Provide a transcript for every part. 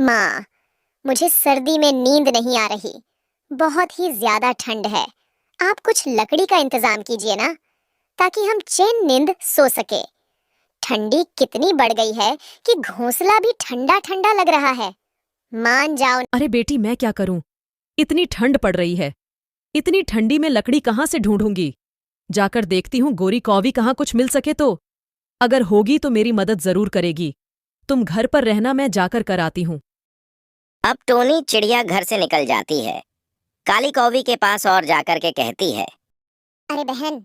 माँ, मुझे सर्दी में नींद नहीं आ रही। बहुत ही ज्यादा ठंड है। आप कुछ लकड़ी का इंतजाम कीजिए ना, ताकि हम चैन नींद सो सके। ठंडी कितनी बढ़ गई है कि घोंसला भी ठंडा ठंडा लग रहा है। मान जाओ। अरे बेटी, मैं क्या करूं? इतनी ठंड पड़ रही है। इतनी ठंडी में लकड़ी कहाँ से ढूंढूंगी? जाकर देखती हूँ गोरी कौवी कहाँ कुछ मिल सके तो। अगर होगी तो मेरी मदद जरूर करेगी। तुम घर पर रहना, मैं जाकर कर आती हूँ। अब टोनी चिड़िया घर से निकल जाती है। काली कौवी के पास और जाकर के कहती है, अरे बहन,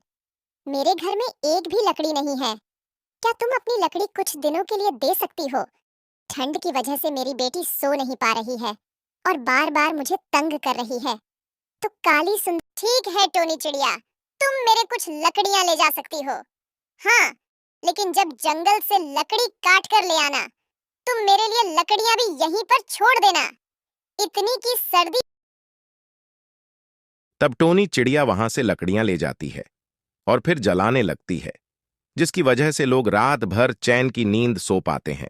मेरे घर में एक भी लकड़ी नहीं है। क्या तुम अपनी लकड़ी कुछ दिनों के लिए दे सकती हो? ठंड की वजह से मेरी बेटी सो नहीं पा रही है और बार बार मुझे तंग कर रही है। तो काली सुन ठीक है टोनी चिड़िया, तुम मेरे कुछ लकड़ियां ले जा सकती हो। हाँ, लेकिन जब जंगल से लकड़ी काट कर ले आना, तुम मेरे लिए लकड़ियां भी यहीं पर छोड़ देना। इतनी की सर्दी। तब टोनी चिड़िया वहां से लकड़ियां ले जाती है और फिर जलाने लगती है, जिसकी वजह से लोग रात भर चैन की नींद सो पाते हैं।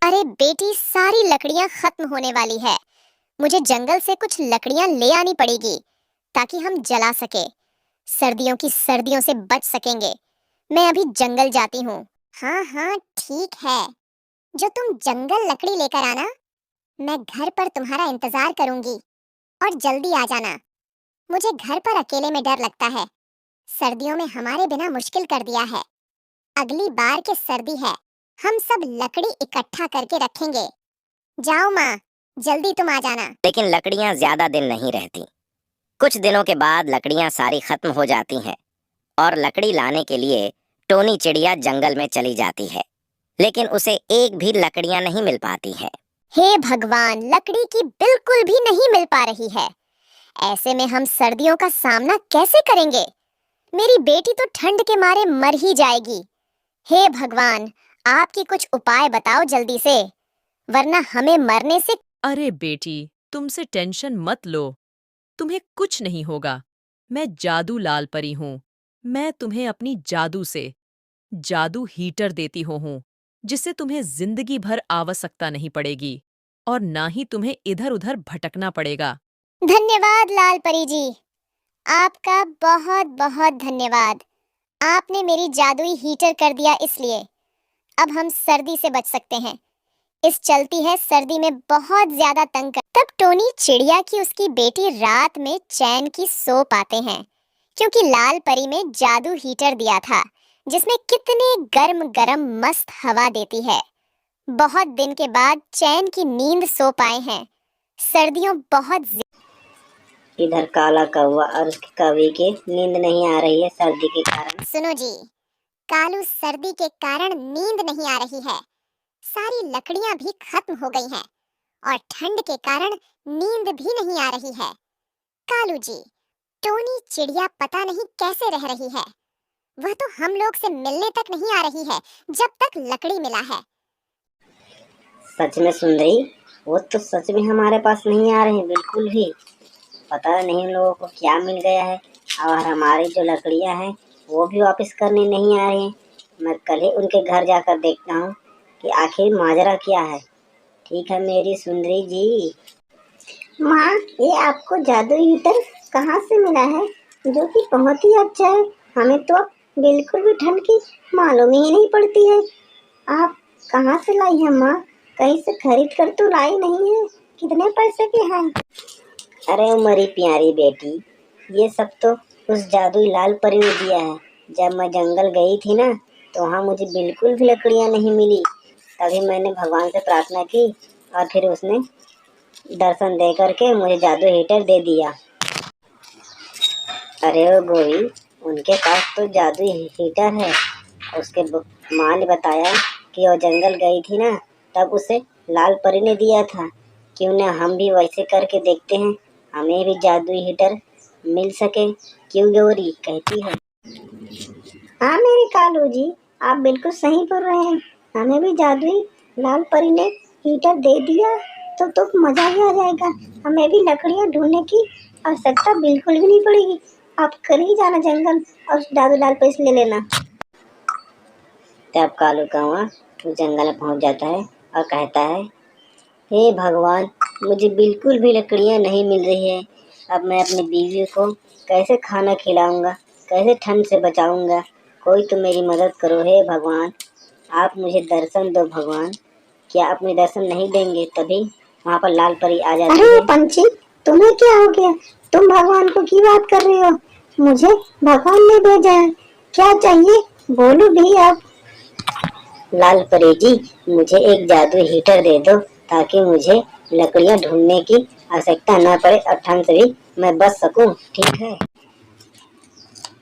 अरे बेटी, सारी लकड़ियां खत्म होने वाली है। मुझे जंगल से कुछ लकड़ियां ले आनी पड़ेगी, ताकि हम जला सके। सर्दियों की सर्दियों से बच सकेंगे। मैं अभी जंगल जाती हूँ। हाँ हाँ, ठीक है। जो तुम जंगल लकड़ी लेकर आना, मैं घर पर तुम्हारा इंतजार करूंगी। और जल्दी आ जाना। मुझे घर पर अकेले में डर लगता है। सर्दियों में हमारे बिना मुश्किल कर दिया है। अगली बार के सर्दी है, हम सब लकड़ी इकट्ठा करके रखेंगे। जाओ माँ, जल्दी तुम आ जाना। लेकिन लकड़ियां ज्यादा दिन नहीं रहती। कुछ दिनों के बाद लकड़ियां सारी खत्म हो जाती हैं और लकड़ी लाने के लिए टोनी चिड़िया जंगल में चली जाती है। लेकिन उसे एक भी लकड़ियां नहीं मिल पाती हैं। हे भगवान, लकड़ी की बिल्कुल भी नहीं मिल पा रही है। ऐसे में हम सर्दियों का सामना कैसे करेंगे? मेरी बेटी तो ठंड के मारे मर ही जाएगी। हे भगवान, आपकी कुछ उपाय बताओ जल्दी से, वरना हमें मरने से। अरे बेटी, तुमसे टेंशन मत लो। तुम्हें कुछ नहीं होगा। मैं जादू लाल परी हूँ। मैं तुम्हें अपनी जादू से जादू हीटर देती हूँ, जिससे तुम्हें जिंदगी भर आवश्यकता नहीं पड़ेगी और ना ही तुम्हें इधर उधर भटकना पड़ेगा। धन्यवाद लाल परी जी, आपका बहुत बहुत धन्यवाद। आपने मेरी जादुई हीटर कर दिया, इसलिए अब हम सर्दी से बच सकते हैं। इस चलती है सर्दी में बहुत ज्यादा तंग कर। तब टोनी चिड़िया की उसकी बेटी रात में चैन की सो पाते हैं, क्योंकि लाल परी में जादू हीटर दिया था, जिसमें कितने गर्म गर्म मस्त हवा देती है। बहुत दिन के बाद चैन की नींद सो पाए हैं। सर्दियों बहुत इधर काला कौवा और उसकी कौवी की नींद नहीं आ रही है सर्दी के कारण। सुनो जी, कालू, सर्दी के कारण नींद नहीं आ रही है। सारी लकड़ियां भी खत्म हो गई हैं और ठंड के कारण नींद भी नहीं आ रही है। कालू जी, टोनी चिड़िया पता नहीं कैसे रह रही है। वह तो हम लोग से मिलने तक नहीं आ रही है, जब तक लकड़ी मिला है। सच में सुंदरी, वो तो सच में हमारे पास नहीं आ रहे हैं बिल्कुल भी। पता नहीं उन लोगों को क्या मिल गया है और हमारी जो लकड़ियां हैं वो भी वापस करने नहीं आ रही हैं। मैं कल ही उनके घर जाकर देखता हूँ कि आखिर माजरा क्या है। ठीक है मेरी सुंदरी जी। माँ, ये आपको जादू हीटर कहाँ से मिला है, जो कि बहुत ही अच्छा है? हमें तो बिल्कुल भी ठंड की मालूम ही नहीं पड़ती है। आप कहाँ से लाई हैं माँ? कहीं से खरीद कर तो लाई नहीं है? कितने पैसे के हैं? अरे मेरी प्यारी बेटी, ये सब तो उस जादुई लाल परी ने दिया है। जब मैं जंगल गई थी ना, तो वहाँ मुझे बिल्कुल भी लकड़ियाँ नहीं मिली। तभी मैंने भगवान से प्रार्थना की और फिर उसने दर्शन दे करके मुझे जादू हीटर दे दिया। अरे ओ गोरी, उनके पास तो जादू हीटर है। उसके माँ ने बताया कि वो जंगल गई थी ना, तब उसे लाल परी ने दिया था। क्यों ना हम भी वैसे करके देखते हैं, हमें भी जादुई हीटर मिल सके। क्यों गोरी कहती है? हाँ मेरे कालू जी, आप बिल्कुल सही बोल रहे हैं। हमें भी जादुई लाल परी ने हीटर दे दिया तो मजा ही आ जाएगा। हमें भी लकड़ियाँ ढूंढने की आवश्यकता बिल्कुल भी नहीं पड़ेगी। आप कल ही जाना जंगल और जादू लाल परी से ले लेना। तब कालू कौवा जंगल में पहुंच जाता है और कहता है, हे भगवान, मुझे बिल्कुल भी लकड़ियाँ नहीं मिल रही है। अब मैं अपनी बीवी को कैसे खाना खिलाऊंगा, कैसे ठंड से बचाऊंगा? कोई तो मेरी मदद करो हे भगवान। आप मुझे दर्शन दो भगवान। क्या अपने दर्शन नहीं देंगे तभी वहाँ पर लाल परी आ जाती है। अरे पंछी, तुम्हें क्या हो गया? तुम भगवान को की बात कर रही हो? मुझे भगवान ने भेजा है। क्या चाहिए बोलो भी आप। लाल परी जी, मुझे एक जादू हीटर दे दो ताकि मुझे लकड़ियाँ ढूंढने की आवश्यकता न पड़े और ठंड से भी मैं बच सकूं।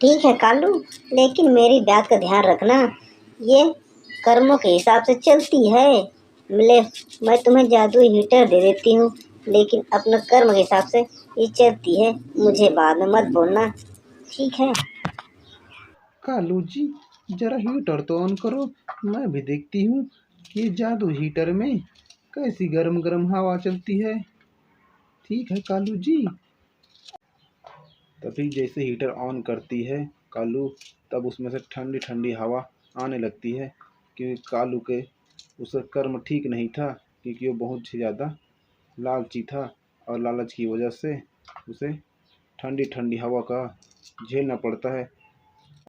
ठीक है कालू, लेकिन मेरी बात का ध्यान रखना। ये कर्मों के हिसाब से चलती है। मिले, मैं तुम्हें जादू हीटर दे देती हूँ, लेकिन अपने कर्म के हिसाब से ये चलती है। मुझे बाद में मत बोलना, ठीक है? कालू जी, जरा हीटर तो ऑन करो। मैं भी देखती हूँ कि जादू हीटर में कैसी गरम गरम हवा चलती है। ठीक है कालू जी। तभी जैसे हीटर ऑन करती है कालू, तब उसमें से ठंडी ठंडी हवा आने लगती है, क्योंकि कालू के उसका कर्म ठीक नहीं था, क्योंकि वो बहुत ही ज़्यादा लालची था और लालच की वजह से उसे ठंडी ठंडी हवा का झेलना पड़ता है।